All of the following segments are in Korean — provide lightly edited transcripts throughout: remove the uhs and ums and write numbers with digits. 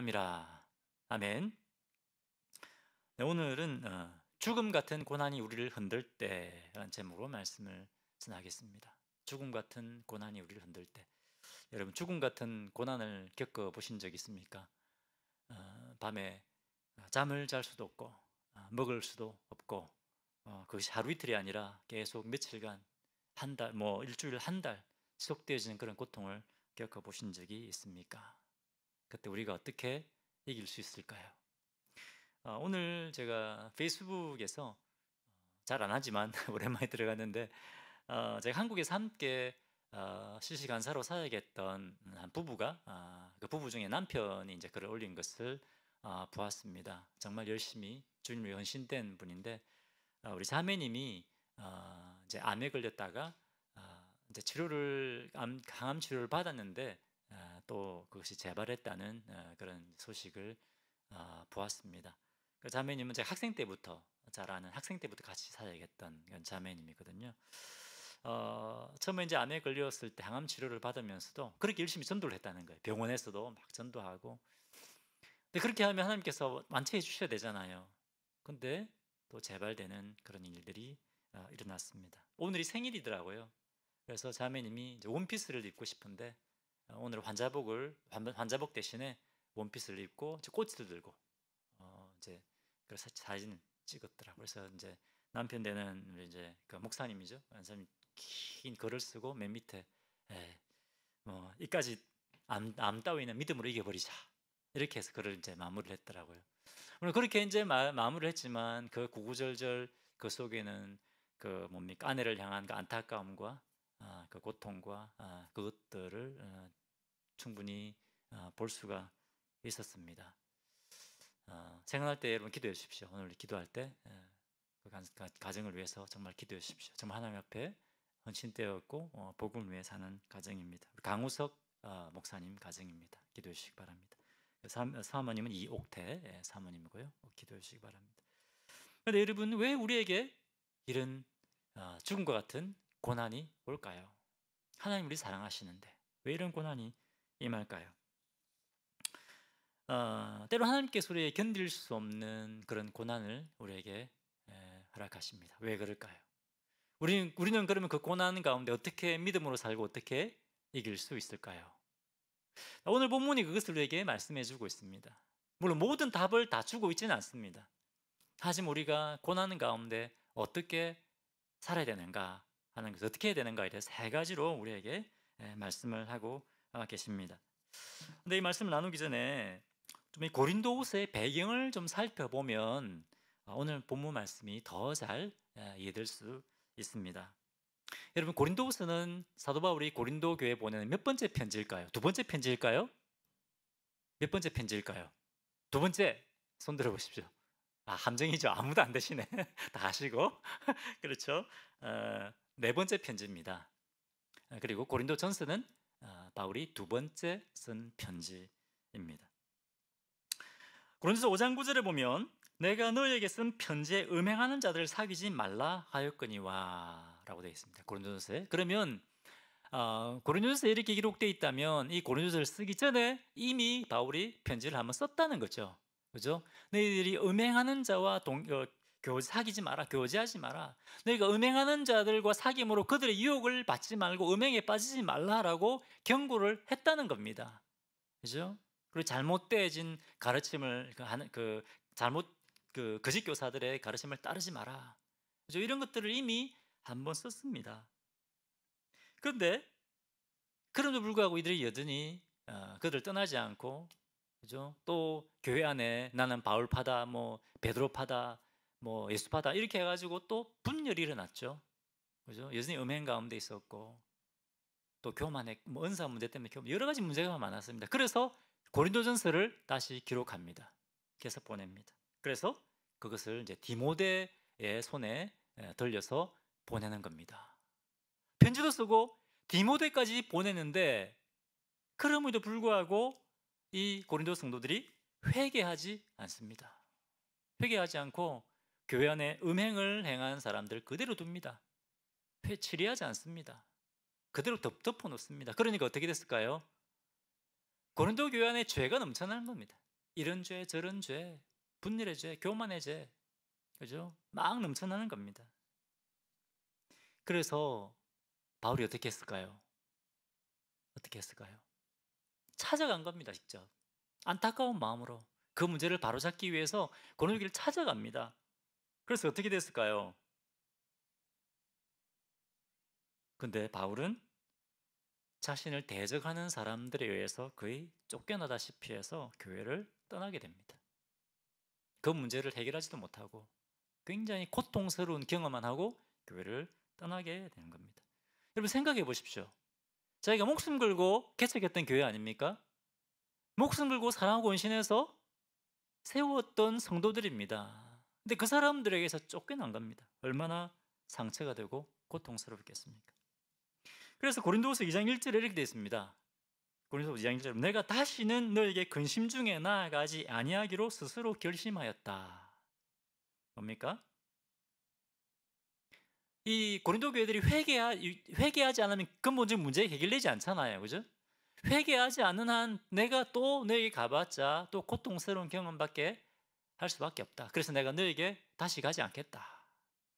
함이라. 아멘. 네, 오늘은 죽음 같은 고난이 우리를 흔들 때라는 제목으로 말씀을 전하겠습니다. 죽음 같은 고난이 우리를 흔들 때. 여러분, 죽음 같은 고난을 겪어보신 적 있습니까? 밤에 잠을 잘 수도 없고 먹을 수도 없고 그것이 하루 이틀이 아니라 계속 며칠간, 한 달, 뭐 일주일, 한 달 지속되어지는 그런 고통을 겪어보신 적이 있습니까? 그때 우리가 어떻게 이길 수 있을까요? 오늘 제가 페이스북에서 잘 안 하지만 오랜만에 들어갔는데 제가 한국에서 함께 실시간사로 사역했던 한 부부가 그 부부 중에 남편이 이제 글을 올린 것을 보았습니다. 정말 열심히 주님을 위해 헌신된 분인데 우리 자매님이 이제 암에 걸렸다가 이제 항암 치료를 받았는데 또 그것이 재발했다는 그런 소식을 보았습니다. 그 자매님은 제가 학생 때부터 잘 아는, 학생 때부터 같이 사역했던 그런 자매님이거든요. 처음에 이제 암에 걸렸을 때 항암 치료를 받으면서도 그렇게 열심히 전도를 했다는 거예요. 병원에서도 막 전도하고. 근데 그렇게 하면 하나님께서 완치해 주셔야 되잖아요. 근데 또 재발되는 그런 일들이 일어났습니다. 오늘이 생일이더라고요. 그래서 자매님이 이제 원피스를 입고 싶은데 오늘 환자복 대신에 원피스를 입고 꽃을 들고 이제 그래서 사진을 찍었더라고요. 그래서 이제 남편 되는 이제 그 목사님이죠. 사람이 긴 글을 쓰고 맨 밑에 이까지 암 따위는 믿음으로 이겨버리자, 이렇게 해서 글을 이제 마무리를 했더라고요. 물론 그렇게 이제 마무리를 했지만 그 구구절절 그 속에는 그 뭡니까, 아내를 향한 그 안타까움과 그 고통과 그것들을 충분히 볼 수가 있었습니다. 생각할 때 여러분 기도해 주십시오. 오늘 기도할 때 그 가정을 위해서 정말 기도해 주십시오. 정말 하나님 앞에 헌신되었고 복음을 위해 사는 가정입니다. 강우석 목사님 가정입니다. 기도해 주시기 바랍니다. 사모님은 이옥태 사모님이고요. 기도해 주시기 바랍니다. 그런데 여러분, 왜 우리에게 이런 죽음과 같은 고난이 올까요? 하나님 우리 사랑하시는데 왜 이런 고난이 임할까요? 때로 하나님께서 우리에게 견딜 수 없는 그런 고난을 우리에게 허락하십니다. 왜 그럴까요? 우리는 그러면 그 고난 가운데 어떻게 믿음으로 살고 어떻게 이길 수 있을까요? 오늘 본문이 그것을 우리에게 말씀해 주고 있습니다. 물론 모든 답을 다 주고 있지는 않습니다. 하지만 우리가 고난 가운데 어떻게 살아야 되는가 하는 것을, 어떻게 해야 되는가에 대해서 세 가지로 우리에게 말씀을 하고 계십니다. 근데 이 말씀을 나누기 전에 좀 이 고린도후서의 배경을 좀 살펴보면 오늘 본문 말씀이 더 잘 이해될 수 있습니다. 여러분, 고린도후서는 사도 바울이 고린도 교회에 보내는 몇 번째 편지일까요? 두 번째 편지일까요? 몇 번째 편지일까요? 두 번째. 손 들어 보십시오. 함정이죠. 아무도 안 되시네. 다 아시고. 그렇죠. 네 번째 편지입니다. 그리고 고린도 전서는 바울이 두 번째 쓴 편지입니다. 고린도서 5장 9절에 보면 내가 너희에게 쓴 편지에 음행하는 자들을 사귀지 말라 하였거니와 라고 되어 있습니다. 고린도서에. 그러면 고린도서에 이렇게 기록되어 있다면 이 고린도서를 쓰기 전에 이미 바울이 편지를 한번 썼다는 거죠. 그죠? 너희들이 음행하는 자와 사귀지 마라, 교제하지 마라. 너희가 음행하는 자들과 사귐으로 그들의 유혹을 받지 말고 음행에 빠지지 말라라고 경고를 했다는 겁니다. 그죠? 그리고 잘못되어진 가르침을 거짓 교사들의 가르침을 따르지 마라. 그죠? 이런 것들을 이미 한번 썼습니다. 그런데 그럼에도 불구하고 이들이 여전히 그들을 떠나지 않고, 그죠? 또 교회 안에 나는 바울파다, 뭐 베드로파다, 뭐 예수파다 이렇게 해가지고 또 분열이 일어났죠. 그죠? 여전히 음행 가운데 있었고, 또 교만의 은사 문제 때문에 여러 가지 문제가 많았습니다. 그래서 고린도전서를 다시 기록합니다. 그래서 보냅니다. 그래서 그것을 이제 디모데의 손에 들려서 보내는 겁니다. 편지도 쓰고 디모데까지 보내는데 그럼에도 불구하고 이 고린도 성도들이 회개하지 않습니다. 회개하지 않고 교회 안에 음행을 행한 사람들 그대로 둡니다. 처리하지 않습니다. 그대로 덮어놓습니다. 그러니까 어떻게 됐을까요? 고린도 교회 안에 죄가 넘쳐나는 겁니다. 이런 죄 저런 죄, 분열의 죄, 교만의 죄, 그죠? 막 넘쳐나는 겁니다. 그래서 바울이 어떻게 했을까요? 어떻게 했을까요? 찾아간 겁니다. 직접 안타까운 마음으로 그 문제를 바로잡기 위해서 고린도교를 찾아갑니다. 그래서 어떻게 됐을까요? 근데 바울은 자신을 대적하는 사람들에 의해서 거의 쫓겨나다시피 해서 교회를 떠나게 됩니다. 그 문제를 해결하지도 못하고 굉장히 고통스러운 경험만 하고 교회를 떠나게 되는 겁니다. 여러분 생각해 보십시오. 자기가 목숨 걸고 개척했던 교회 아닙니까? 목숨 걸고 사랑하고 헌신해서 세웠던 성도들입니다. 근데 그 사람들에게서 쫓겨난 겁니다. 얼마나 상처가 되고 고통스럽겠습니까? 그래서 고린도후서 2장 1절에 이렇게 되어 있습니다. 고린도후서 2장 1절, 내가 다시는 너에게 근심 중에 나아가지 아니하기로 스스로 결심하였다. 뭡니까? 이 고린도 교회들이 회개하지 않으면 근본적인 문제 해결되지 않잖아요. 그죠? 회개하지 않는 한 내가 또 너에게 가봤자 또 고통스러운 경험밖에 할 수밖에 없다. 그래서 내가 너에게 다시 가지 않겠다.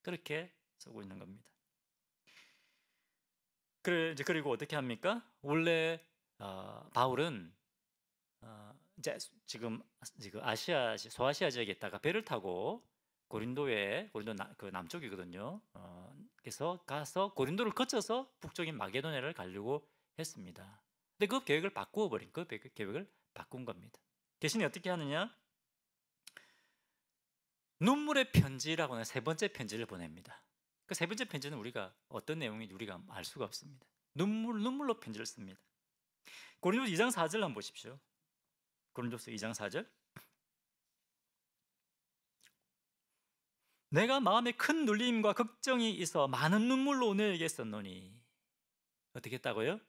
그렇게 쓰고 있는 겁니다. 그리고 어떻게 합니까? 원래 바울은 이제 지금 소아시아 지역에 있다가 배를 타고 고린도 그 남쪽이거든요. 그래서 가서 고린도를 거쳐서 북쪽인 마게도냐를 가려고 했습니다. 근데 그 계획을 바꾼 겁니다. 대신에 어떻게 하느냐? 눈물의 편지라고 하는 세 번째 편지를 보냅니다. 그 세 번째 편지는 우리가 어떤 내용인지 우리가 알 수가 없습니다. 눈물로 편지를 씁니다. 고린도서 2장 4절 한번 보십시오. 고린도서 2장 4절. 내가 마음에 큰 눌림과 걱정이 있어 많은 눈물로 너에게 썼노니. 어떻게 했다고요?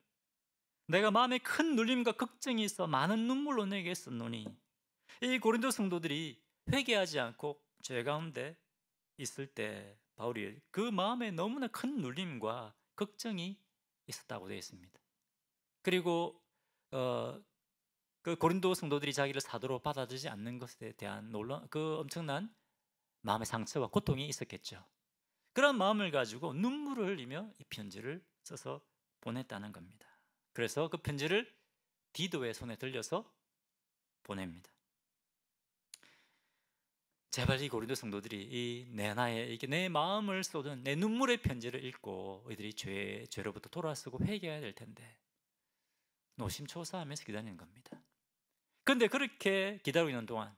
내가 마음에 큰 눌림과 걱정이 있어 많은 눈물로 너에게 썼노니. 이 고린도 성도들이 회개하지 않고 죄 가운데 있을 때 바울이 그 마음에 너무나 큰 눌림과 걱정이 있었다고 되어 있습니다. 그리고 그 고린도 성도들이 자기를 사도로 받아들이지 않는 것에 대한 그 엄청난 마음의 상처와 고통이 있었겠죠. 그런 마음을 가지고 눈물을 흘리며 이 편지를 써서 보냈다는 겁니다. 그래서 그 편지를 디도의 손에 들려서 보냅니다. 제발 이 고린도 성도들이 이게 내 마음을 쏟은 내 눈물의 편지를 읽고 이들이 죄로부터 돌아서고 회개해야 될 텐데 노심초사하면서 기다리는 겁니다. 그런데 그렇게 기다리고 있는 동안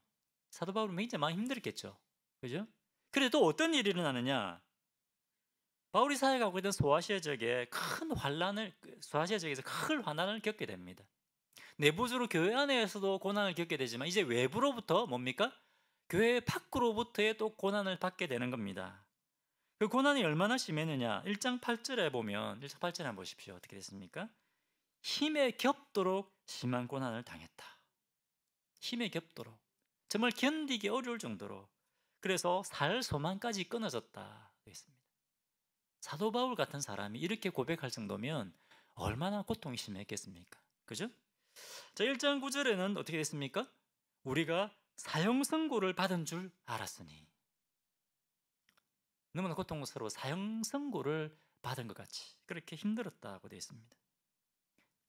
사도 바울은 굉장히 많이 힘들었겠죠. 그죠? 그런데 또 어떤 일이 일어나느냐? 바울이 사역하고 있던 소아시아 지역에서 큰 환난을 겪게 됩니다. 내부적으로 교회 안에서도 고난을 겪게 되지만 이제 외부로부터 뭡니까? 교회 밖으로부터의 또 고난을 받게 되는 겁니다. 그 고난이 얼마나 심했느냐? 1장 8절에 보면 1장 8절에 한번 보십시오. 어떻게 됐습니까? 힘에 겹도록 심한 고난을 당했다. 힘에 겹도록 정말 견디기 어려울 정도로. 그래서 살 소망까지 끊어졌다 했습니다. 사도 바울 같은 사람이 이렇게 고백할 정도면 얼마나 고통이 심했겠습니까? 그죠? 자, 1장 9절에는 어떻게 됐습니까? 우리가 사형 선고를 받은 줄 알았으니. 너무나 고통스러워 사형 선고를 받은 것 같이 그렇게 힘들었다고 되어 있습니다.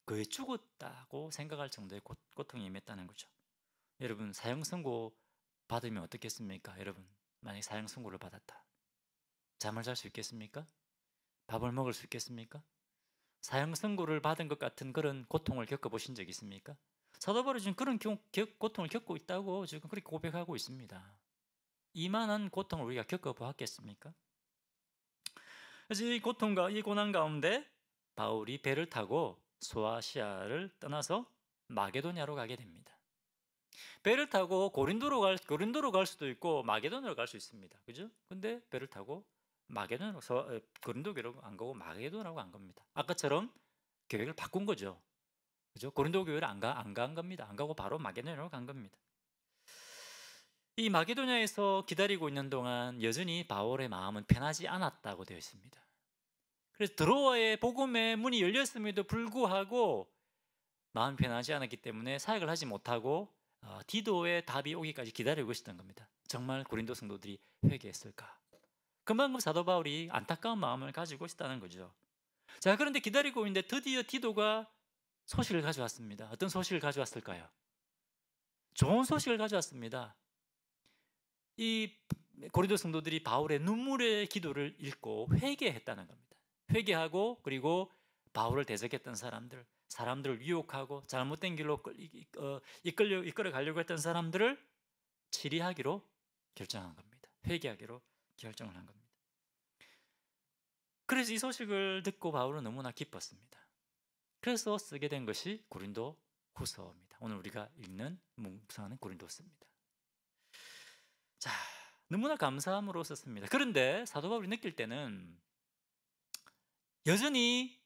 거의 죽었다고 생각할 정도의 고통이 임했다는 거죠. 여러분 사형 선고 받으면 어떻겠습니까? 여러분 만약에 사형 선고를 받았다. 잠을 잘 수 있겠습니까? 밥을 먹을 수 있겠습니까? 사형 선고를 받은 것 같은 그런 고통을 겪어보신 적 있습니까? 사도 바울이 지금 그런 고통을 겪고 있다고 지금 그렇게 고백하고 있습니다. 이만한 고통을 우리가 겪어보았겠습니까? 그래서 이 고통과 이 고난 가운데 바울이 배를 타고 소아시아를 떠나서 마게도냐로 가게 됩니다. 배를 타고 고린도로 갈 수도 있고 마게도냐로 갈 수 있습니다. 그죠? 근데 배를 타고 고린도 교회로 안 가고 마게도냐로 간 겁니다. 아까처럼 계획을 바꾼 거죠. 그죠? 고린도 교회를 안 간 겁니다. 안 가고 바로 마게도냐로 간 겁니다. 이 마게도냐에서 기다리고 있는 동안 여전히 바울의 마음은 편하지 않았다고 되어 있습니다. 그래서 드로아의 복음의 문이 열렸음에도 불구하고 마음이 편하지 않았기 때문에 사역을 하지 못하고 디도의 답이 오기까지 기다리고 있었던 겁니다. 정말 고린도 성도들이 회개했을까? 그만큼 사도 바울이 안타까운 마음을 가지고 있었다는 거죠. 자, 그런데 기다리고 있는데 드디어 디도가 소식을 가져왔습니다. 어떤 소식을 가져왔을까요? 좋은 소식을 가져왔습니다. 이 고린도 성도들이 바울의 눈물의 기도를 읽고 회개했다는 겁니다. 회개하고 그리고 바울을 대적했던 사람들을 유혹하고 잘못된 길로 이끌어 가려고 했던 사람들을 치리하기로 결정한 겁니다. 회개하기로 결정을 한 겁니다. 그래서 이 소식을 듣고 바울은 너무나 기뻤습니다. 그래서 쓰게 된 것이 고린도 후서입니다. 오늘 우리가 읽는 묵상하는 고린도서입니다. 자, 너무나 감사함으로 썼습니다. 그런데 사도 바울이 느낄 때는 여전히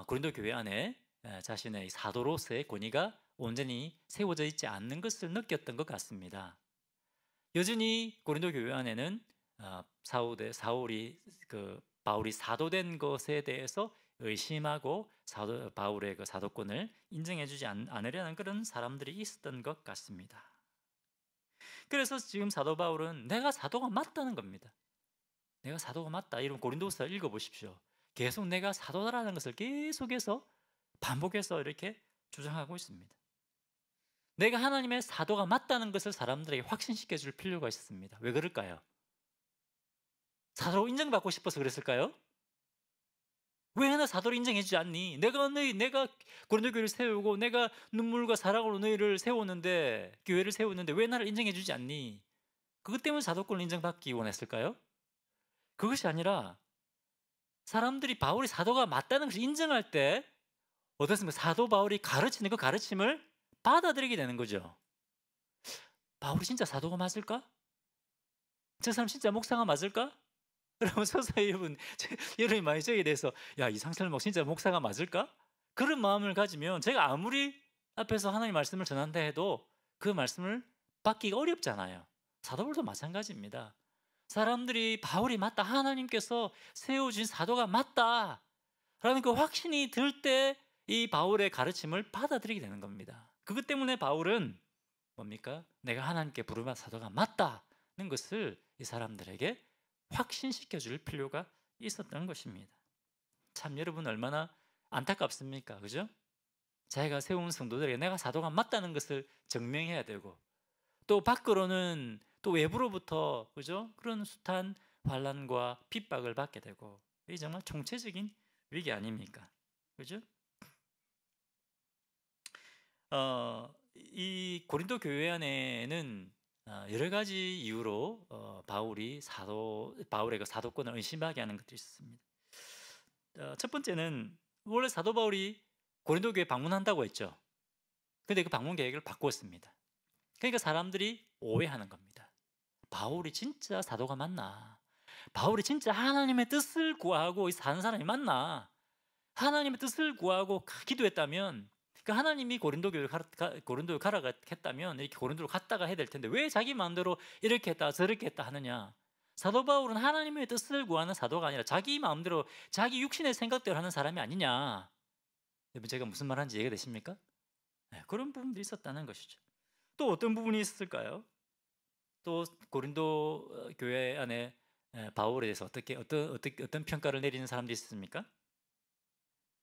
고린도 교회 안에 자신의 사도로서의 권위가 온전히 세워져 있지 않는 것을 느꼈던 것 같습니다. 여전히 고린도 교회 안에는 바울이 사도된 것에 대해서 의심하고 바울의 그 사도권을 인정해주지 않으려는 그런 사람들이 있었던 것 같습니다. 그래서 지금 사도 바울은 내가 사도가 맞다는 겁니다. 내가 사도가 맞다. 이런 고린도서 읽어보십시오. 계속 내가 사도다라는 것을 계속해서 반복해서 이렇게 주장하고 있습니다. 내가 하나님의 사도가 맞다는 것을 사람들에게 확신시켜 줄 필요가 있습니다. 왜 그럴까요? 사도로 인정받고 싶어서 그랬을까요? 왜 나 사도로 인정해 주지 않니? 내가 고린도 교회를 세우고 내가 눈물과 사랑으로 너희를 세웠는데, 교회를 세웠는데 왜 나를 인정해 주지 않니? 그것 때문에 사도권을 인정받기 원했을까요? 그것이 아니라 사람들이 바울이 사도가 맞다는 것을 인정할 때 어떻습니까? 사도 바울이 가르치는 그 가르침을 받아들이게 되는 거죠. 바울이 진짜 사도가 맞을까? 저 사람 진짜 목사가 맞을까? 그러면 서서히 여러분이 많이 저에 대해서 야, 이 상철목 진짜 목사가 맞을까? 그런 마음을 가지면 제가 아무리 앞에서 하나님 말씀을 전한다 해도 그 말씀을 받기가 어렵잖아요. 사도 바울도 마찬가지입니다. 사람들이 바울이 맞다, 하나님께서 세워주신 사도가 맞다 라는 그 확신이 들 때 이 바울의 가르침을 받아들이게 되는 겁니다. 그것 때문에 바울은 뭡니까? 내가 하나님께 부르면 사도가 맞다는 것을 이 사람들에게 확신시켜 줄 필요가 있었던 것입니다. 참 여러분 얼마나 안타깝습니까? 그죠? 자기가 세운 성도들에게 내가 사도가 맞다는 것을 증명해야 되고 또 밖으로는 또 외부로부터 그죠? 그런 숱한 환난과 핍박을 받게 되고 이 정말 총체적인 위기 아닙니까? 그죠? 이 고린도 교회 안에는 여러 가지 이유로 바울의 그 사도권을 의심하게 하는 것들이 있습니다. 첫 번째는 원래 사도 바울이 고린도 교회 방문한다고 했죠. 근데 그 방문 계획을 바꿨습니다. 그러니까 사람들이 오해하는 겁니다. 바울이 진짜 사도가 맞나? 바울이 진짜 하나님의 뜻을 구하고 사는 사람이 맞나? 하나님의 뜻을 구하고 기도했다면 그 하나님이 고린도를 가라 했다면 이렇게 고린도로 갔다가 해야 될 텐데 왜 자기 마음대로 이렇게 했다 저렇게 했다 하느냐? 사도 바울은 하나님의 뜻을 구하는 사도가 아니라 자기 마음대로 자기 육신의 생각대로 하는 사람이 아니냐? 여러분 제가 무슨 말하는지 이해가 되십니까? 네, 그런 부분도 있었다는 것이죠. 또 어떤 부분이 있었을까요? 또 고린도 교회 안에 바울에 대해서 어떤 평가를 내리는 사람들이 있었습니까?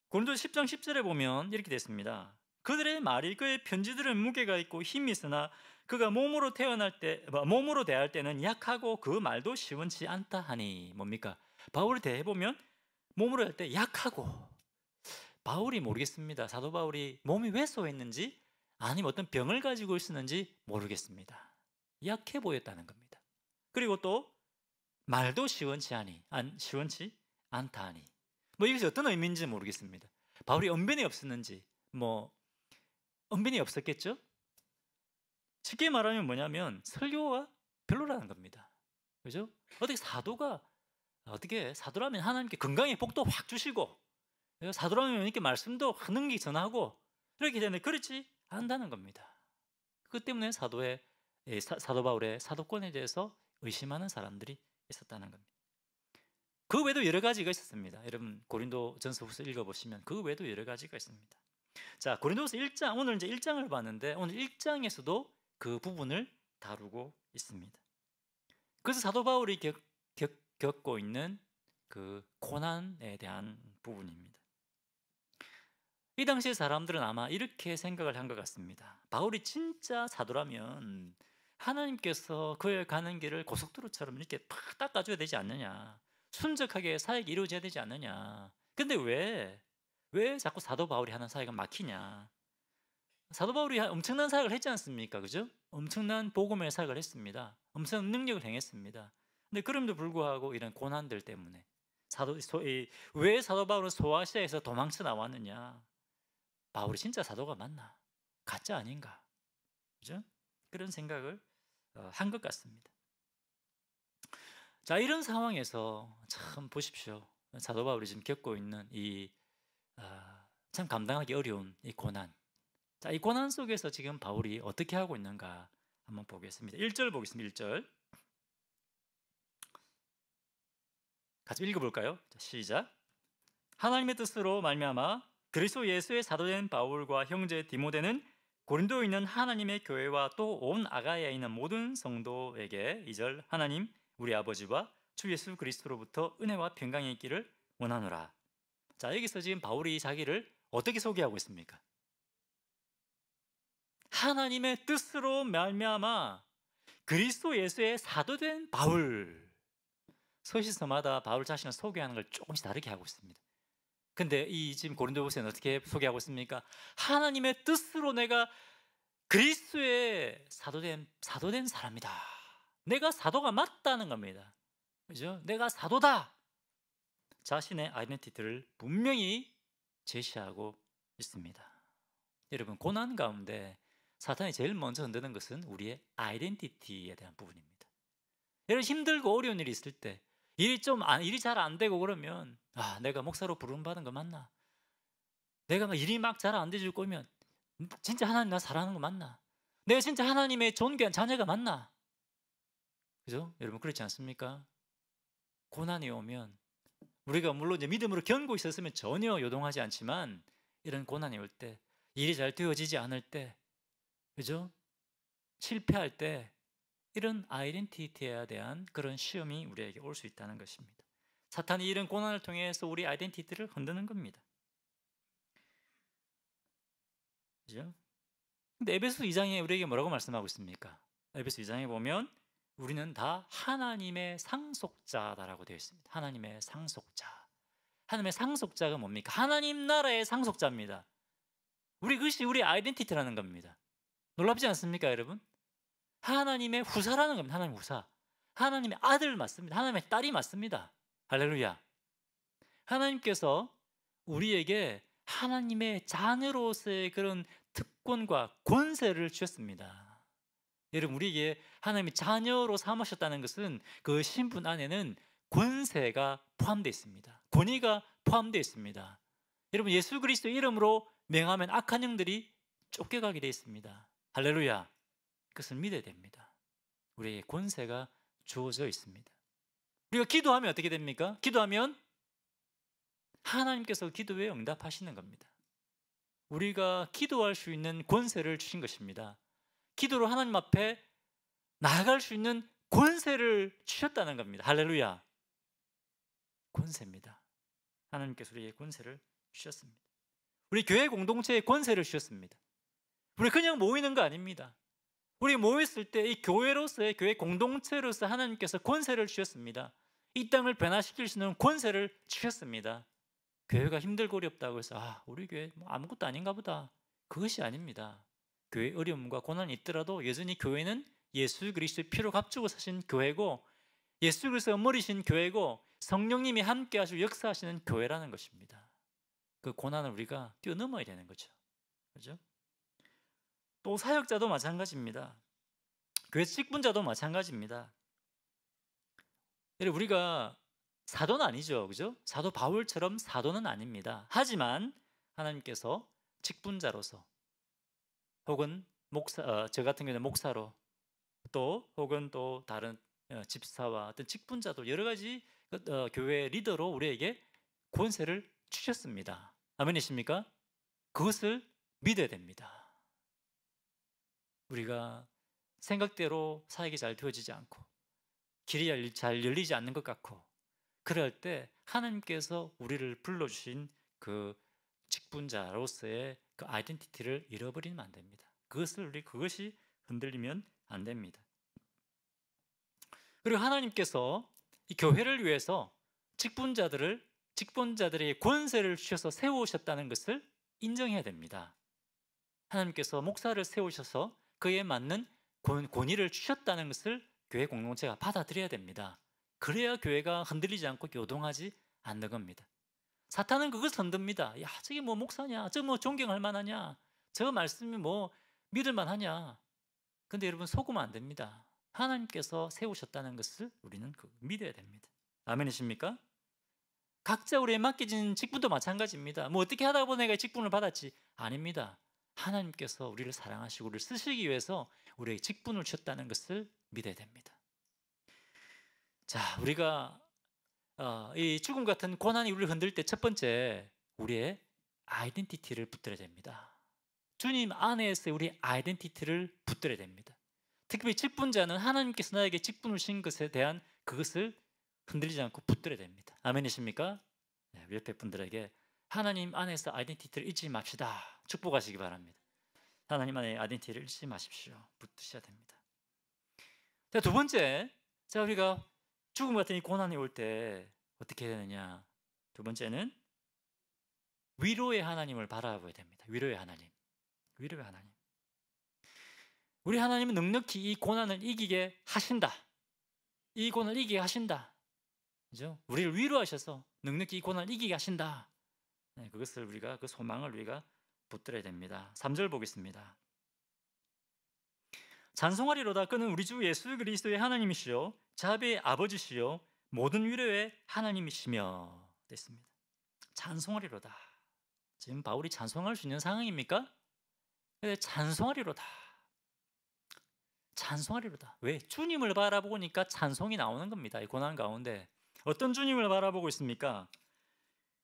고린도 10장 10절에 보면 이렇게 됐습니다. 그들의 말이 그의 편지들은 무게가 있고 힘이 있으나 그가 몸으로 대할 때는 약하고 그 말도 시원치 않다 하니 뭡니까? 바울을 대해보면 몸으로 할 때 약하고 바울이 모르겠습니다. 사도 바울이 몸이 왜 쏘했는지 아니면 어떤 병을 가지고 있었는지 모르겠습니다. 약해 보였다는 겁니다. 그리고 또 말도 시원치 않다 하니 이것이 어떤 의미인지 모르겠습니다. 바울이 언변이 없었는지 언변이 없었겠죠? 쉽게 말하면 뭐냐면 설교가 별로라는 겁니다. 그죠? 사도라면 하나님께 건강의 복도 확 주시고 사도라면 이렇게 말씀도 흥능히 전하고 이렇게 되는데 그렇지 않다는 겁니다. 그것 때문에 사도 바울의 사도권에 대해서 의심하는 사람들이 있었다는 겁니다. 그 외에도 여러 가지가 있었습니다. 여러분 고린도 전서 후서 읽어보시면 그 외에도 여러 가지가 있습니다. 자, 고린도후서 1장, 오늘 이제 1장을 봤는데 오늘 1장에서도 그 부분을 다루고 있습니다. 그래서 사도 바울이 겪고 있는 그 고난에 대한 부분입니다. 이 당시의 사람들은 아마 이렇게 생각을 한 것 같습니다. 바울이 진짜 사도라면 하나님께서 그의 가는 길을 고속도로처럼 이렇게 팍 닦아줘야 되지 않느냐, 순적하게 사역이 이루어져야 되지 않느냐. 근데 왜 자꾸 사도 바울이 하는 사역은 막히냐. 사도 바울이 엄청난 사역을 했지 않습니까? 그죠? 엄청난 복음의 사역을 했습니다. 엄청난 능력을 행했습니다. 근데 그럼에도 불구하고 이런 고난들 때문에 왜 사도 바울은 소아시아에서 도망쳐 나왔느냐? 바울이 진짜 사도가 맞나? 가짜 아닌가? 그죠? 그런 생각을 한 것 같습니다. 자, 이런 상황에서 참 보십시오. 사도 바울이 지금 겪고 있는 참 감당하기 어려운 이 고난. 자, 이 고난 속에서 지금 바울이 어떻게 하고 있는가 한번 보겠습니다. 1절 보겠습니다. 1절. 같이 읽어볼까요? 자, 시작. 하나님의 뜻으로 말미암아 그리스도 예수의 사도된 바울과 형제 디모데는 고린도에 있는 하나님의 교회와 또 온 아가야에 있는 모든 성도에게 2절 하나님 우리 아버지와 주 예수 그리스도로부터 은혜와 평강이 있기를 원하노라. 자, 여기서 지금 바울이 자기를 어떻게 소개하고 있습니까? 하나님의 뜻으로 말미암아 그리스도 예수의 사도된 바울. 서시서마다 바울 자신을 소개하는 걸 조금씩 다르게 하고 있습니다. 근데 이 지금 고린도후서는 어떻게 소개하고 있습니까? 하나님의 뜻으로 내가 그리스도의 사도된 사람이다. 내가 사도가 맞다는 겁니다. 그죠? 내가 사도다. 자신의 아이덴티티를 분명히 제시하고 있습니다. 여러분, 고난 가운데 사탄이 제일 먼저 흔드는 것은 우리의 아이덴티티에 대한 부분입니다. 여러분, 힘들고 어려운 일이 있을 때 일이 잘 안 되고 그러면 내가 목사로 부름받은 거 맞나? 내가 일이 막 잘 안 되줄 거면 진짜 하나님 나 사랑하는 거 맞나? 내가 진짜 하나님의 존귀한 자녀가 맞나? 그죠? 여러분, 그렇지 않습니까? 고난이 오면 우리가 물론 이제 믿음으로 견고 있었으면 전혀 요동하지 않지만 이런 고난이 올 때, 일이 잘 되어지지 않을 때, 그죠? 실패할 때 이런 아이덴티티에 대한 그런 시험이 우리에게 올 수 있다는 것입니다. 사탄이 이런 고난을 통해서 우리 아이덴티티를 흔드는 겁니다. 그죠? 근데 에베소 2장에 우리에게 뭐라고 말씀하고 있습니까? 에베소 2장에 보면 우리는 다 하나님의 상속자다라고 되어 있습니다. 하나님의 상속자. 하나님의 상속자가 뭡니까? 하나님 나라의 상속자입니다. 그것이 우리 아이덴티티라는 겁니다. 놀랍지 않습니까, 여러분? 하나님의 후사라는 겁니다. 하나님의 후사. 하나님의 아들 맞습니다. 하나님의 딸이 맞습니다. 할렐루야. 하나님께서 우리에게 하나님의 자녀로서의 그런 특권과 권세를 주셨습니다. 여러분, 우리에게 하나님의 자녀로 삼으셨다는 것은 그 신분 안에는 권세가 포함되어 있습니다. 권위가 포함되어 있습니다. 여러분, 예수 그리스도 이름으로 명하면 악한 영들이 쫓겨가게 되어 있습니다. 할렐루야. 그것을 믿어야 됩니다. 우리에게 권세가 주어져 있습니다. 우리가 기도하면 어떻게 됩니까? 기도하면 하나님께서 기도에 응답하시는 겁니다. 우리가 기도할 수 있는 권세를 주신 것입니다. 기도로 하나님 앞에 나아갈 수 있는 권세를 주셨다는 겁니다. 할렐루야. 권세입니다. 하나님께서 우리에게 권세를 주셨습니다. 우리 교회 공동체에 권세를 주셨습니다. 우리 그냥 모이는 거 아닙니다. 우리 모였을 때 이 교회로서의 교회 공동체로서 하나님께서 권세를 주셨습니다. 이 땅을 변화시킬 수 있는 권세를 주셨습니다. 교회가 힘들고 어렵다고 해서 우리 교회 아무것도 아닌가 보다. 그것이 아닙니다. 교회 어려움과 고난이 있더라도 여전히 교회는 예수 그리스도의 피로 값주고 사신 교회고 예수 그리스도가 머리신 교회고 성령님이 함께 하시고 역사하시는 교회라는 것입니다. 그 고난을 우리가 뛰어넘어야 되는 거죠. 그렇죠? 또 사역자도 마찬가지입니다. 교회 직분자도 마찬가지입니다. 우리가 사도는 아니죠. 그죠? 사도 바울처럼 사도는 아닙니다. 하지만 하나님께서 직분자로서 혹은 저 같은 경우는 목사로 또 혹은 또 다른 집사와 어떤 직분자도 여러 가지 교회 리더로 우리에게 권세를 주셨습니다. 아멘이십니까? 그것을 믿어야 됩니다. 우리가 생각대로 사역이 잘 되어지지 않고 길이 잘 열리지 않는 것 같고 그럴 때 하나님께서 우리를 불러주신 그 직분자로서의 그 아이덴티티를 잃어버리면 안 됩니다. 그것이 흔들리면 안 됩니다. 그리고 하나님께서 이 교회를 위해서 직분자들에게 권세를 주셔서 세우셨다는 것을 인정해야 됩니다. 하나님께서 목사를 세우셔서 그에 맞는 권위를 주셨다는 것을 교회 공동체가 받아들여야 됩니다. 그래야 교회가 흔들리지 않고 요동하지 않는 겁니다. 사탄은 그것을 흔듭니다. 야, 저게 뭐 목사냐? 저 뭐 존경할 만하냐? 저 말씀이 뭐 믿을 만하냐? 근데 여러분 속으면 안 됩니다. 하나님께서 세우셨다는 것을 우리는 믿어야 됩니다. 아멘이십니까? 각자 우리에 맡겨진 직분도 마찬가지입니다. 뭐 어떻게 하다 보니 내가 직분을 받았지? 아닙니다. 하나님께서 우리를 사랑하시고 우리를 쓰시기 위해서 우리에게 직분을 주셨다는 것을 믿어야 됩니다. 자, 우리가 이 죽음 같은 고난이 우리를 흔들 때 첫 번째 우리의 아이덴티티를 붙들어야 됩니다. 주님 안에서 우리의 아이덴티티를 붙들어야 됩니다. 특히 직분자는 하나님께서 나에게 직분을 주신 것에 대한 그것을 흔들리지 않고 붙들어야 됩니다. 아멘이십니까? 네, 우리 옆에 분들에게 하나님 안에서 아이덴티티를 잊지 맙시다. 축복하시기 바랍니다. 하나님 안에 아이덴티티를 잊지 마십시오. 붙드셔야 됩니다. 자, 두 번째, 우리가 죽음 같은 이 고난이 올 때 어떻게 해야 되느냐? 두 번째는 위로의 하나님을 바라봐야 됩니다. 위로의 하나님. 위로의 하나님. 우리 하나님은 넉넉히 이 고난을 이기게 하신다. 이 고난을 이기게 하신다. 그죠? 우리를 위로하셔서 넉넉히 이 고난을 이기게 하신다. 네, 그것을 우리가 그 소망을 우리가 붙들어야 됩니다. 3절 보겠습니다. 찬송하리로다. 그는 우리 주 예수 그리스도의 하나님이시요 자비의 아버지시요 모든 위로의 하나님이시며 됐습니다. 찬송하리로다. 지금 바울이 찬송할 수 있는 상황입니까? 근데 찬송하리로다. 찬송하리로다. 왜? 주님을 바라보니까 찬송이 나오는 겁니다. 이 고난 가운데 어떤 주님을 바라보고 있습니까?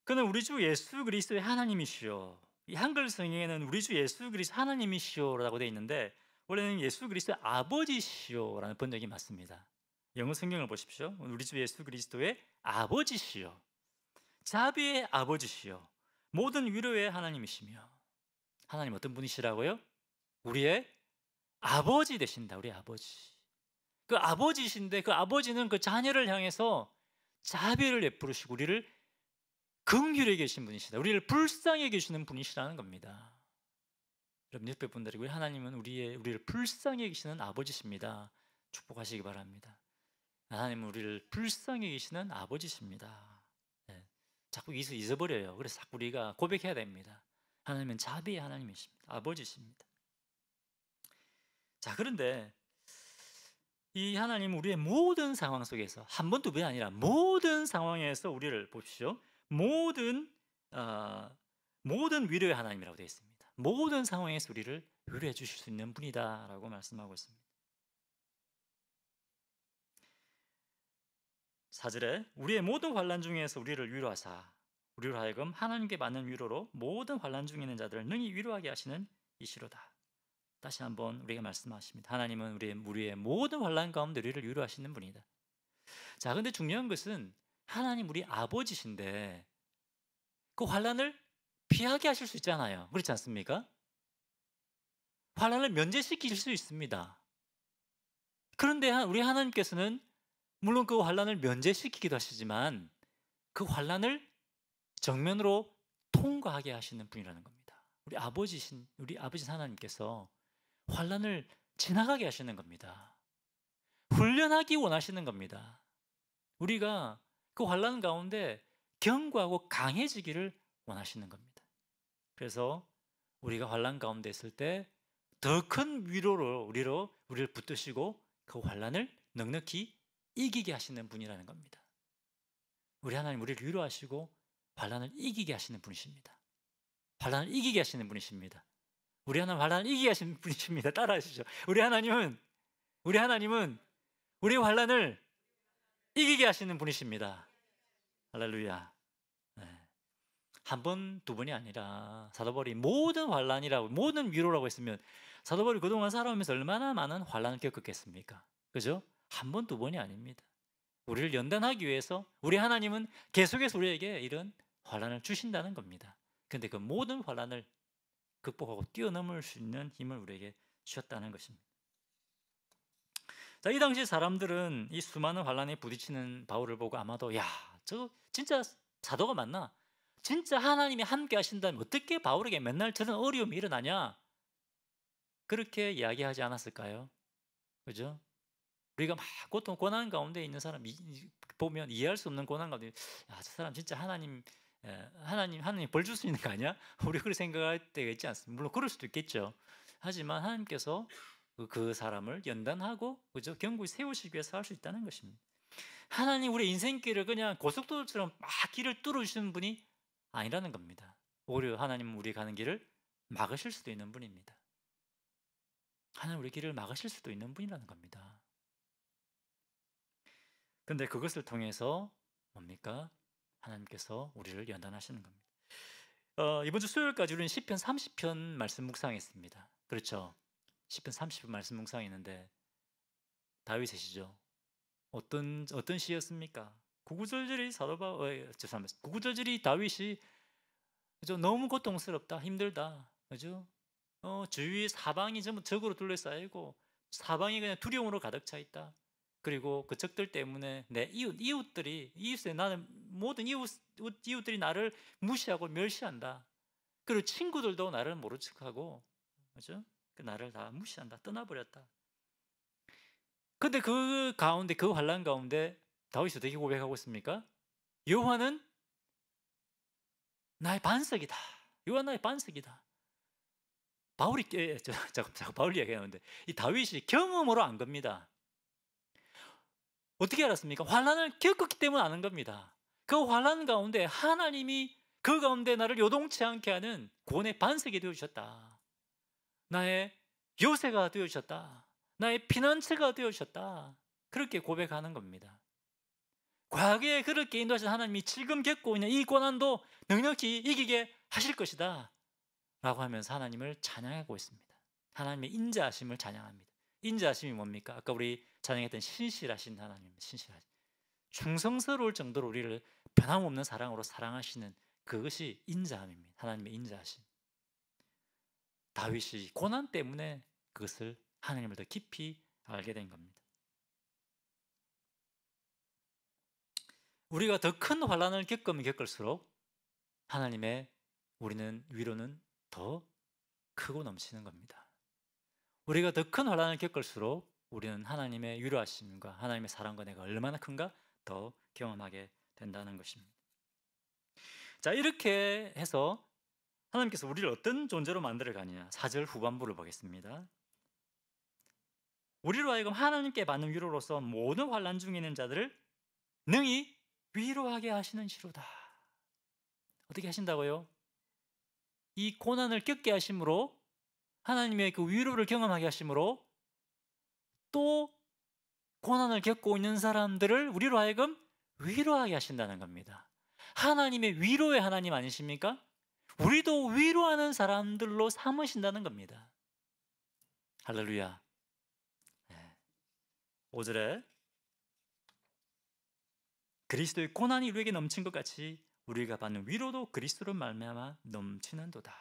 그는 우리 주 예수 그리스도의 하나님이시요. 이 한글 성경에는 우리 주 예수 그리스도 하나님이시요라고 되어 있는데 원래는 예수 그리스도의 아버지시요라는 번역이 맞습니다. 영어 성경을 보십시오. 우리 주 예수 그리스도의 아버지시요, 자비의 아버지시요, 모든 위로의 하나님이시며. 하나님 어떤 분이시라고요? 우리의 아버지 되신다. 우리 아버지. 그 아버지신데 그 아버지는 그 자녀를 향해서 자비를 베푸시고 우리를 긍휼히 계신 분이시다. 우리를 불쌍히 계시는 분이시라는 겁니다. 여러분 옆에 분들이 우리 하나님은 우리를 불쌍히 계시는 아버지십니다. 축복하시기 바랍니다. 하나님은 우리를 불쌍히 계시는 아버지십니다. 네. 자꾸 잊어버려요. 그래서 자꾸 우리가 고백해야 됩니다. 하나님은 자비의 하나님이십니다. 아버지십니다. 자, 그런데 이 하나님은 우리의 모든 상황 속에서 한 번, 두 번이 아니라 모든 상황에서 우리를 보십시오. 모든 위로의 하나님이라고 되어 있습니다. 모든 상황에서 우리를 위로해 주실 수 있는 분이다라고 말씀하고 있습니다. 4절에 우리의 모든 환난 중에서 우리를 위로하사 우리로 하여금 하나님께 받는 위로로 모든 환난 중에 있는 자들을 능히 위로하게 하시는 이시로다. 다시 한번 우리가 말씀하십니다. 하나님은 우리의 모든 환난 가운데 우리를 위로하시는 분이다. 자, 근데 중요한 것은 하나님 우리 아버지신데 그 환난을 피하게 하실 수 있잖아요. 그렇지 않습니까? 환난을 면제시키실 수 있습니다. 그런데 우리 하나님께서는 물론 그 환난을 면제시키기도 하시지만 그 환난을 정면으로 통과하게 하시는 분이라는 겁니다. 우리 아버지 하나님께서 환난을 지나가게 하시는 겁니다. 훈련하기 원하시는 겁니다. 우리가 그 환난 가운데 견고하고 강해지기를 원하시는 겁니다. 그래서 우리가 환난 가운데 있을 때 더 큰 위로로 우리를 붙드시고 그 환난을 넉넉히 이기게 하시는 분이라는 겁니다. 우리 하나님 우리를 위로하시고 환난을 이기게 하시는 분이십니다. 환난을 이기게 하시는 분이십니다. 우리 하나님 환난을 이기게 하시는 분이십니다. 따라하시죠. 우리 하나님은 우리의 환난을 이기게 하시는 분이십니다. 할렐루야. 네. 한 번, 두 번이 아니라 사도 바울이 모든 환난이라고, 모든 위로라고 했으면 사도 바울이 그동안 살아오면서 얼마나 많은 환난을 겪었겠습니까? 그죠? 한 번, 두 번이 아닙니다. 우리를 연단하기 위해서 우리 하나님은 계속해서 우리에게 이런 환난을 주신다는 겁니다. 근데 그 모든 환난을 극복하고 뛰어넘을 수 있는 힘을 우리에게 주셨다는 것입니다. 자, 이 당시 사람들은 이 수많은 환난에 부딪히는 바울을 보고 아마도 야, 저 진짜 사도가 맞나? 진짜 하나님이 함께 하신다면 어떻게 바울에게 맨날 저런 어려움이 일어나냐? 그렇게 이야기하지 않았을까요? 그죠? 우리가 막 고통, 고난 가운데 있는 사람 보면 이해할 수 없는 고난 가운데, 야, 저 사람 진짜 하나님 벌 줄 수 있는 거 아니야? 우리 그렇게 생각할 때가 있지 않습니까? 물론 그럴 수도 있겠죠. 하지만 하나님께서 그 사람을 연단하고, 그죠? 견고히 세우시기 위해서 할 수 있다는 것입니다. 하나님 우리 인생길을 그냥 고속도로처럼 막 길을 뚫어주시는 분이 아니라는 겁니다. 오히려 하나님은 우리 가는 길을 막으실 수도 있는 분입니다. 하나님 우리 길을 막으실 수도 있는 분이라는 겁니다. 근데 그것을 통해서 뭡니까? 하나님께서 우리를 연단하시는 겁니다. 이번 주 수요일까지 우리는 시편 30편 말씀 묵상했습니다. 그렇죠? 시편 30편 말씀 묵상했는데 다윗이시죠? 어떤 시였습니까? 구구절절히 죄송합니다. 구구절절히 다윗이, 그죠? 너무 고통스럽다, 힘들다, 그죠? 주위 사방이 전부 적으로 둘러싸이고 사방이 그냥 두려움으로 가득 차 있다. 그리고 그 적들 때문에 내 이웃들이 나는 모든 이웃들이 나를 무시하고 멸시한다. 그리고 친구들도 나를 모른 척하고, 그죠? 나를 다 무시한다, 떠나버렸다. 근데 그 가운데, 그 환난 가운데 다윗이 어떻게 고백하고 있습니까? 여호와는 나의 반석이다. 여호와 나의 반석이다. 바울 이야기하는데 이 다윗이 경험으로 안 겁니다. 어떻게 알았습니까? 환난을 겪었기 때문에 아는 겁니다. 그 환난 가운데 하나님이 그 가운데 나를 요동치 않게 하는 구원의 반석이 되어주셨다. 나의 요새가 되어주셨다. 나의 피난처가 되어주셨다. 그렇게 고백하는 겁니다. 과거에 그렇게 인도하신 하나님이 지금 겪고 있는 이 고난도 넉넉히 이기게 하실 것이다 라고 하면서 하나님을 찬양하고 있습니다. 하나님의 인자하심을 찬양합니다. 인자하심이 뭡니까? 아까 우리 찬양했던 신실하신 하나님, 신실하신, 충성스러울 정도로 우리를 변함없는 사랑으로 사랑하시는 그것이 인자함입니다. 하나님의 인자하심. 다윗이 고난 때문에 그것을 하나님을 더 깊이 알게 된 겁니다. 우리가 더 큰 환난을 겪으면 겪을수록 하나님의 위로는 더 크고 넘치는 겁니다. 우리가 더 큰 환난을 겪을수록 우리는 하나님의 위로하심과 하나님의 사랑과 내가 얼마나 큰가 더 경험하게 된다는 것입니다. 자, 이렇게 해서 하나님께서 우리를 어떤 존재로 만들어 가느냐, 4절 후반부를 보겠습니다. 우리로 하여금 하나님께 받는 위로로서 모든 환난 중에 있는 자들을 능히 위로하게 하시는 시로다. 어떻게 하신다고요? 이 고난을 겪게 하심으로, 하나님의 그 위로를 경험하게 하심으로 또 고난을 겪고 있는 사람들을 우리로 하여금 위로하게 하신다는 겁니다. 하나님의 위로의 하나님 아니십니까? 우리도 위로하는 사람들로 삼으신다는 겁니다. 할렐루야. 5절에 그리스도의 고난이 우리에게 넘친 것 같이 우리가 받는 위로도 그리스도로 말미암아 넘치는도다.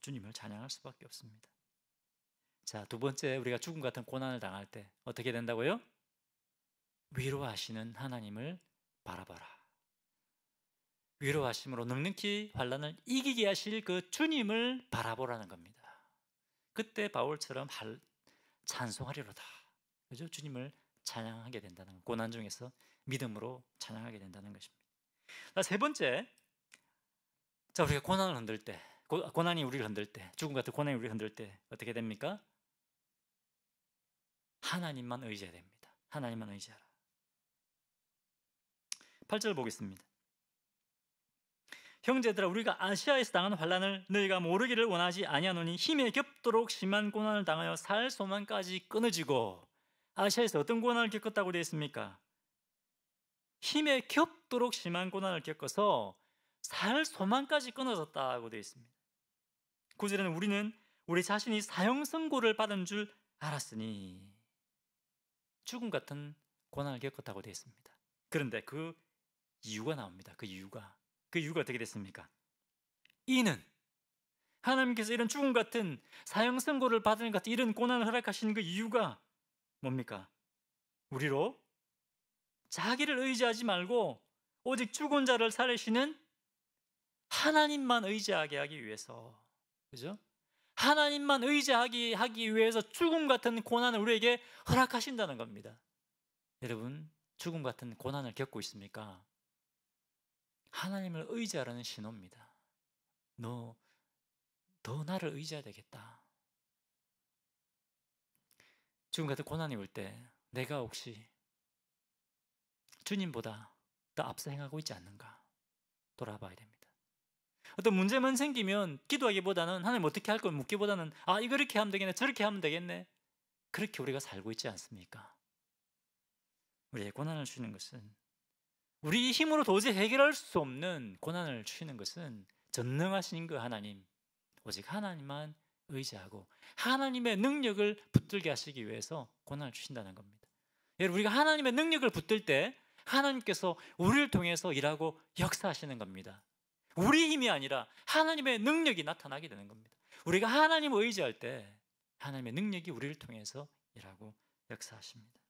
주님을 찬양할 수밖에 없습니다. 자, 두 번째, 우리가 죽음 같은 고난을 당할 때 어떻게 된다고요? 위로하시는 하나님을 바라봐라. 위로하심으로 넉넉히 환난을 이기게 하실 그 주님을 바라보라는 겁니다. 그때 바울처럼 찬송하리로다. 그죠? 주님을 찬양하게 된다는, 고난 중에서 믿음으로 찬양하게 된다는 것입니다. 자, 세 번째, 자, 우리가 고난을 흔들 때, 고난이 우리를 흔들 때, 죽음 같은 고난이 우리를 흔들 때 어떻게 됩니까? 하나님만 의지해야 됩니다. 하나님만 의지하라. 8절 보겠습니다. 형제들아, 우리가 아시아에서 당한 환난을 너희가 모르기를 원하지 아니하노니 힘에 겹도록 심한 고난을 당하여 살 소망까지 끊어지고. 아시아에서 어떤 고난을 겪었다고 되어 있습니까? 힘에 겹도록 심한 고난을 겪어서 살 소망까지 끊어졌다고 되어 있습니다. 9절에는 우리는 우리 자신이 사형 선고를 받은 줄 알았으니 죽음 같은 고난을 겪었다고 되어 있습니다. 그런데 그 이유가 나옵니다. 그 이유가 어떻게 됐습니까? 이는 하나님께서 이런 죽음 같은 사형 선고를 받은 것 같은 이런 고난을 허락하신 그 이유가 뭡니까? 우리로 자기를 의지하지 말고 오직 죽은 자를 살리시는 하나님만 의지하게 하기 위해서, 그죠? 하나님만 의지하기 위해서 죽음 같은 고난을 우리에게 허락하신다는 겁니다. 여러분, 죽음 같은 고난을 겪고 있습니까? 하나님을 의지하라는 신호입니다. 너 나를 의지해야 되겠다. 죽음 같은 고난이 올 때 내가 혹시 주님보다 더 앞서 행하고 있지 않는가 돌아봐야 됩니다. 어떤 문제만 생기면 기도하기보다는 하나님 어떻게 할 걸 묻기보다는 이거 이렇게 하면 되겠네, 저렇게 하면 되겠네, 그렇게 우리가 살고 있지 않습니까? 우리의 고난을 주시는 것은, 우리 힘으로 도저히 해결할 수 없는 고난을 주시는 것은 전능하신 그 하나님, 오직 하나님만 의지하고 하나님의 능력을 붙들게 하시기 위해서 고난을 주신다는 겁니다. 여러분, 우리가 하나님의 능력을 붙들 때 하나님께서 우리를 통해서 일하고 역사하시는 겁니다. 우리 힘이 아니라 하나님의 능력이 나타나게 되는 겁니다. 우리가 하나님을 의지할 때 하나님의 능력이 우리를 통해서 일하고 역사하십니다.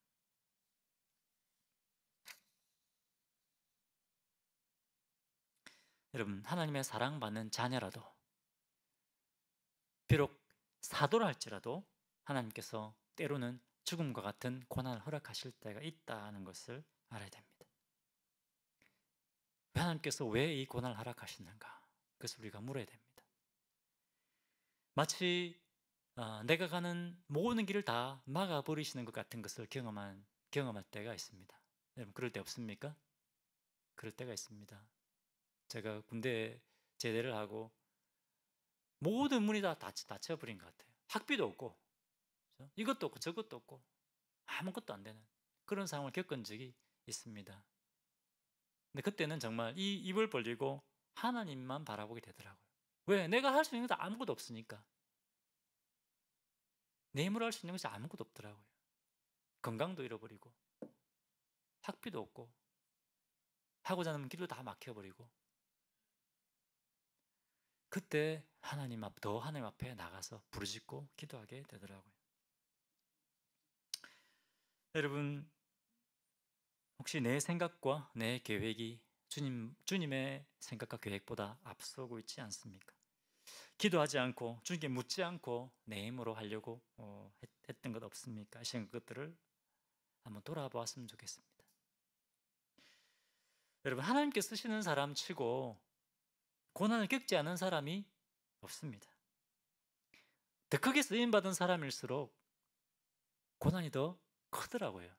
여러분, 하나님의 사랑받는 자녀라도, 비록 사도라 할지라도 하나님께서 때로는 죽음과 같은 고난을 허락하실 때가 있다는 것을 알아야 됩니다. 하나님께서 왜 이 고난을 허락하시는가? 그것을 우리가 물어야 됩니다. 마치 내가 가는 모든 길을 다 막아버리시는 것 같은 것을 경험할 때가 있습니다. 여러분, 그럴 때 없습니까? 그럴 때가 있습니다. 제가 군대 제대를 하고 모든 문이 다 닫혀버린 것 같아요. 학비도 없고, 그렇죠? 이것도 없고 저것도 없고 아무것도 안 되는 그런 상황을 겪은 적이 있습니다. 근데 그때는 정말 이 입을 벌리고 하나님만 바라보게 되더라고요. 왜? 내가 할 수 있는 것도 아무것도 없으니까. 내 힘으로 할 수 있는 것이 아무것도 없더라고요. 건강도 잃어버리고 학비도 없고 하고자 하는 길도 다 막혀버리고, 그때 하나님 앞에 나가서 부르짖고 기도하게 되더라고요. 여러분, 혹시 내 생각과 내 계획이 주님의 생각과 계획보다 앞서고 있지 않습니까? 기도하지 않고 주님께 묻지 않고 내 힘으로 하려고 했던 것 없습니까? 이런 것들을 한번 돌아보았으면 좋겠습니다. 여러분, 하나님께 쓰시는 사람 치고 고난을 겪지 않은 사람이 없습니다. 더 크게 쓰임받은 사람일수록 고난이 더 크더라고요.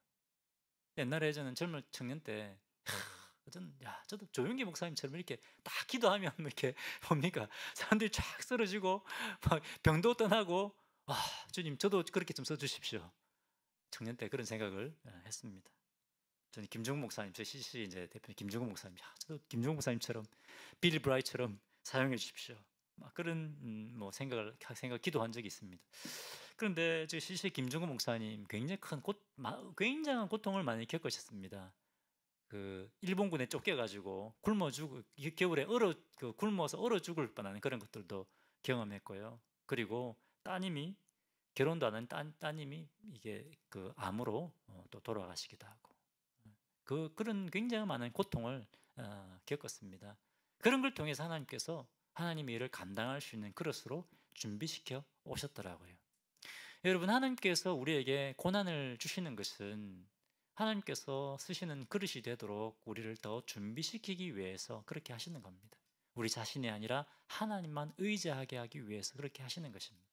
옛날에 저는 젊은 청년 때 저도 조용기 목사님처럼 이렇게 딱 기도하면 이렇게 뭡니까? 사람들이 쫙 쓰러지고 막 병도 떠나고, 주님 저도 그렇게 좀 써주십시오. 청년 때 그런 생각을 했습니다. 저는 김종국 목사님, 저 CC 이제 대표님 김종국 목사님, 저도 김종국 목사님처럼 빌리 브라이처럼 사용해 주십시오. 막 그런 생각 기도한 적이 있습니다. 그런데 저 CC 김종국 목사님 굉장한 고통을 많이 겪으셨습니다. 그 일본군에 쫓겨가지고 겨울에 굶어서 얼어 죽을 뻔하는 그런 것들도 경험했고요. 그리고 결혼도 안 한 따님이 이게 그 암으로 또 돌아가시기도 하고, 그런 굉장히 많은 고통을 겪었습니다. 그런 걸 통해서 하나님께서 하나님의 일을 감당할 수 있는 그릇으로 준비시켜 오셨더라고요. 여러분, 하나님께서 우리에게 고난을 주시는 것은 하나님께서 쓰시는 그릇이 되도록 우리를 더 준비시키기 위해서 그렇게 하시는 겁니다. 우리 자신이 아니라 하나님만 의지하게 하기 위해서 그렇게 하시는 것입니다.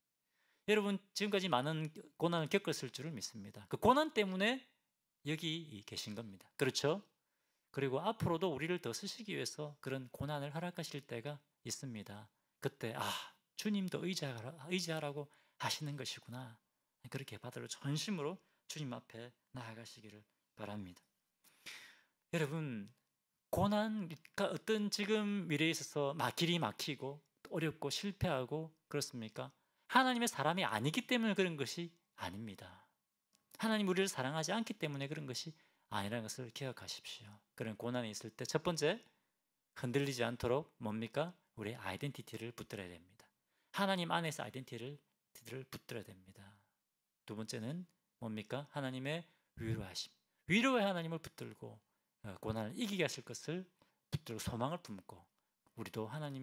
여러분, 지금까지 많은 고난을 겪었을 줄을 믿습니다. 그 고난 때문에 여기 계신 겁니다. 그렇죠? 그리고 앞으로도 우리를 더 쓰시기 위해서 그런 고난을 허락하실 때가 있습니다. 그때 주님도 의지하라고 하시는 것이구나, 그렇게 받들어 전심으로 주님 앞에 나아가시기를 바랍니다. 여러분, 고난과 어떤 지금 미래에 있어서 길이 막히고 어렵고 실패하고 그렇습니까? 하나님의 사람이 아니기 때문에 그런 것이 아닙니다. 하나님 우리를 사랑하지 않기 때문에 그런 것이 아니라는 것을 기억하십시오. 그런 고난이 있을 때 첫 번째, 흔들리지 않도록 뭡니까? 우리의 아이덴티티를 붙들어야 됩니다. 하나님 안에서 아이덴티티를 붙들어야 됩니다. 두 번째는 뭡니까? 하나님의 위로하심. 위로의 하나님을 붙들고 고난을 이기게 하실 것을 붙들고 소망을 품고 우리도 하나님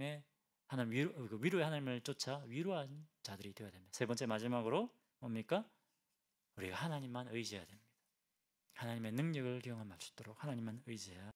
위로의 하나님을 쫓아 위로한 자들이 되어야 됩니다. 세 번째 마지막으로 뭡니까? 우리가 하나님만 의지해야 됩니다. 하나님의 능력을 경험할 수 있도록 하나님만 의지해야